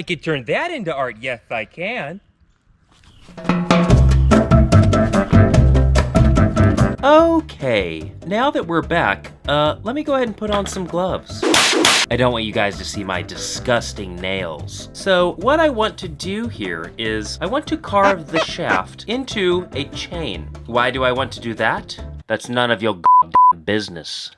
could turn that into art. Yes, I can. Okay, now that we're back, let me go ahead and put on some gloves. I don't want you guys to see my disgusting nails. So what I want to do here is I want to carve the shaft into a chain. Why do I want to do that? That's none of your business.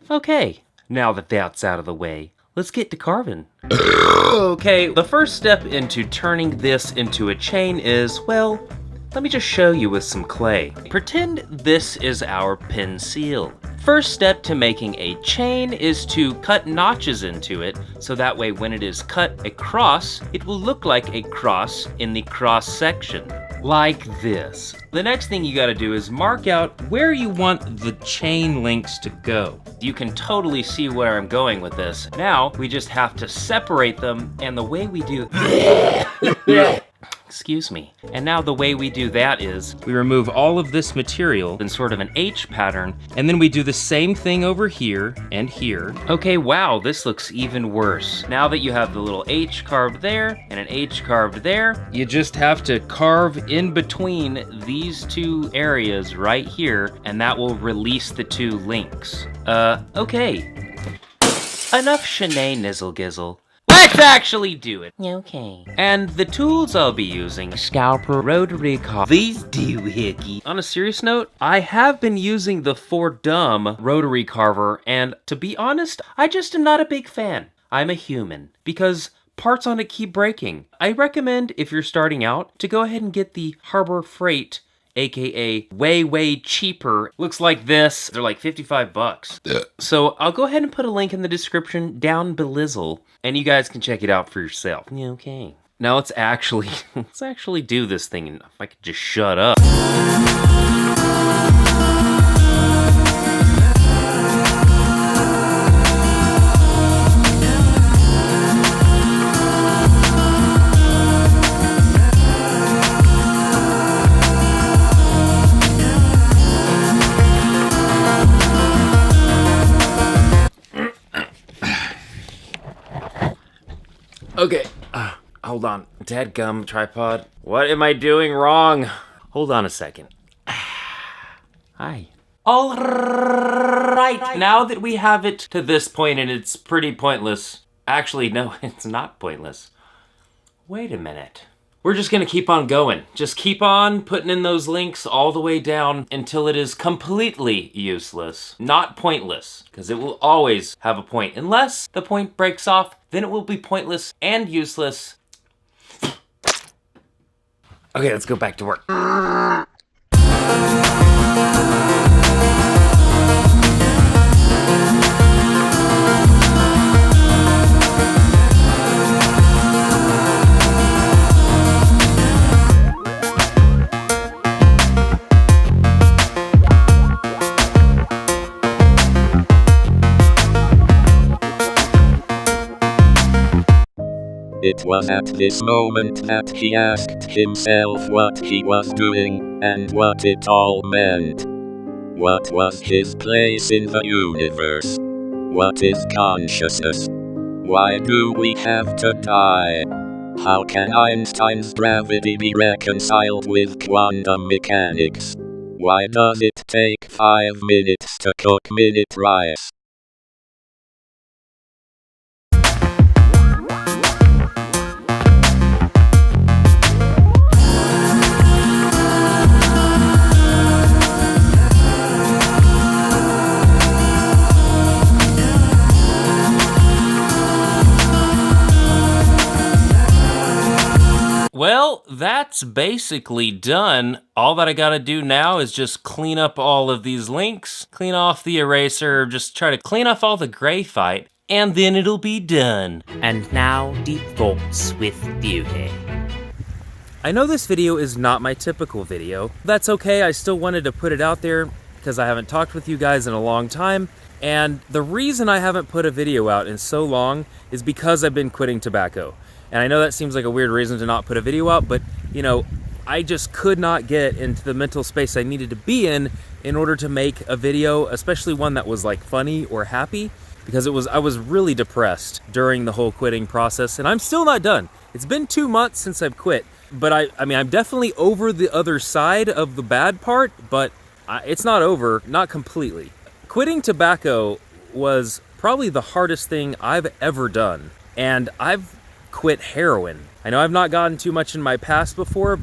Okay, now that that's out of the way, let's get to carving. Okay, the first step into turning this into a chain is, well, let me just show you with some clay. Pretend this is our pin seal. First step to making a chain is to cut notches into it, so that way when it is cut across, it will look like a cross in the cross section, like this. The next thing you gotta do is mark out where you want the chain links to go. You can totally see where I'm going with this. Now, we just have to separate them, and the way we do excuse me. And now the way we do that is we remove all of this material in sort of an H pattern, and then we do the same thing over here and here. Okay, wow, this looks even worse. Now that you have the little H carved there and an H carved there, you just have to carve in between these two areas right here, and that will release the two links. Okay. Enough Shanae Nizzle Gizzle. Let's actually do it. Okay. And the tools I'll be using: scalpel, rotary carver, these doohickey. On a serious note, I have been using the For Dumb rotary carver, and to be honest, I just am not a big fan. I'm a human, because parts on it keep breaking. I recommend, if you're starting out, to go ahead and get the Harbor Freight, aka way cheaper. Looks like this. They're like 55 bucks. So I'll go ahead and put a link in the description down below, and you guys can check it out for yourself. Okay. Now let's actually do this thing, and if I could just shut up. Okay, hold on. Dadgum tripod. What am I doing wrong? Hold on a second. Hi. All right, now that we have it to this point, and it's pretty pointless. Actually, no, it's not pointless. Wait a minute. We're just gonna keep on going. Just keep on putting in those links all the way down until it is completely useless. Not pointless, because it will always have a point. Unless the point breaks off, then it will be pointless and useless. Okay, let's go back to work. It was at this moment that he asked himself what he was doing, and what it all meant. What was his place in the universe? What is consciousness? Why do we have to die? How can Einstein's gravity be reconciled with quantum mechanics? Why does it take 5 minutes to cook minute rice? Well, that's basically done. All that I gotta do now is just clean up all of these links, clean off the eraser, just try to clean off all the graphite, and then it'll be done. And now, deep thoughts with Beauty. I know this video is not my typical video. That's okay, I still wanted to put it out there because I haven't talked with you guys in a long time. And the reason I haven't put a video out in so long is because I've been quitting tobacco. And I know that seems like a weird reason to not put a video out, but you know, I just could not get into the mental space I needed to be in order to make a video, especially one that was like funny or happy, because I was really depressed during the whole quitting process, and I'm still not done. It's been 2 months since I've quit, but I mean, I'm definitely over the other side of the bad part, but it's not over, not completely. Quitting tobacco was probably the hardest thing I've ever done, and I've quit heroin. I know I've not gotten too much in my past before,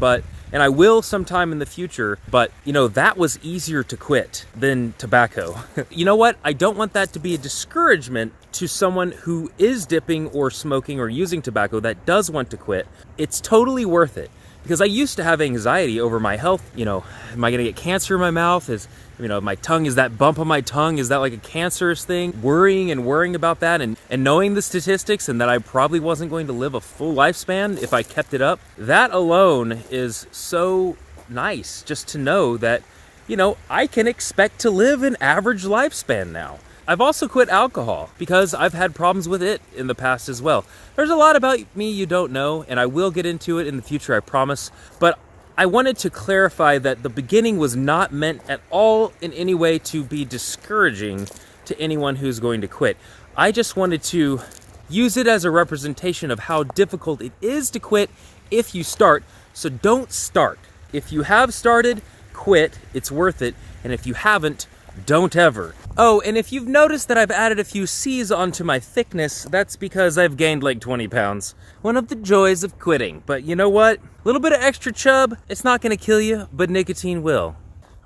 and I will sometime in the future, but you know, that was easier to quit than tobacco. You know what? I don't want that to be a discouragement to someone who is dipping or smoking or using tobacco that does want to quit. It's totally worth it. Because I used to have anxiety over my health. You know, am I gonna get cancer in my mouth? My tongue, is that bump on my tongue, is that like a cancerous thing? Worrying about that and knowing the statistics and that I probably wasn't going to live a full lifespan if I kept it up. That alone is so nice, just to know that, you know, I can expect to live an average lifespan now. I've also quit alcohol because I've had problems with it in the past as well. There's a lot about me you don't know, and I will get into it in the future, I promise. But I wanted to clarify that the beginning was not meant at all in any way to be discouraging to anyone who's going to quit. I just wanted to use it as a representation of how difficult it is to quit if you start. So don't start. If you have started, quit. It's worth it. And if you haven't, don't ever. Oh, and if you've noticed that I've added a few C's onto my thickness, that's because I've gained like 20 pounds. One of the joys of quitting. But you know what? A little bit of extra chub, it's not gonna kill you, but nicotine will.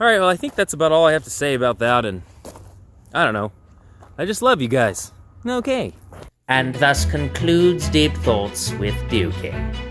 Alright, well, I think that's about all I have to say about that, and I don't know. I just love you guys. Okay. And thus concludes Deep Thoughts with BUK.